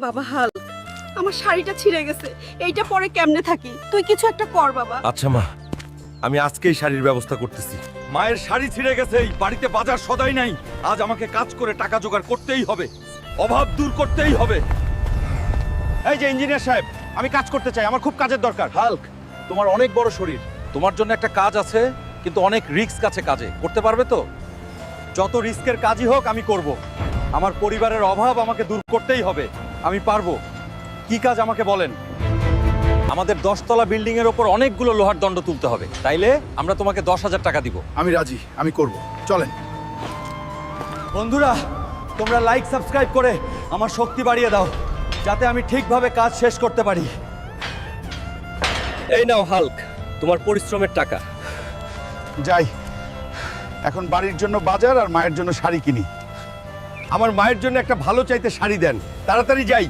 বাবা হাল, আমার শাড়িটা ছিঁড়ে গেছে, এইটা পরে কেমনে থাকি? তুই কিছু একটা কর বাবা। আচ্ছা মা, আমি আজকেই শাড়ির ব্যবস্থা করতেছি। মায়ের শাড়ি ছিঁড়ে গেছে, এই বাড়িতে বাজার সদাই নাই। আজ আমাকে কাজ করে টাকা জোগাড় করতেই হবে, অভাব দূর করতেই হবে। এই যে ইঞ্জিনিয়ার সাহেব, আমি কাজ করতে চাই, আমার খুব কাজের দরকার। হাল্ক, তোমার অনেক বড় শরীর, তোমার জন্য একটা কাজ আছে, কিন্তু অনেক রিস্ক আছে কাজে। করতে পারবে তো? যত রিস্কের কাজই হোক আমি করব। আমার পরিবারের অভাব আমাকে দূর করতেই হবে, আমি পারবো। কি কাজ আমাকে বলেন। আমাদের 10তলা বিল্ডিং এর ওপর অনেকগুলো লোহার দণ্ড তুলতে হবে, তাইলে আমরা তোমাকে 10,000 টাকা দিব। আমি রাজি, আমি করব, চলেন। বন্ধুরা, তোমরা লাইক সাবস্ক্রাইব করে আমার শক্তি বাড়িয়ে দাও, যাতে আমি ঠিকভাবে কাজ শেষ করতে পারি। এই নাও হাল্ক, তোমার পরিশ্রমের টাকা। যাই, এখন বাড়ির জন্য বাজার আর মায়ের জন্য শাড়ি কিনি। আমার মায়ের জন্য একটা ভালো চাইতে শাড়ি দেন, তাড়াতাড়ি যাই।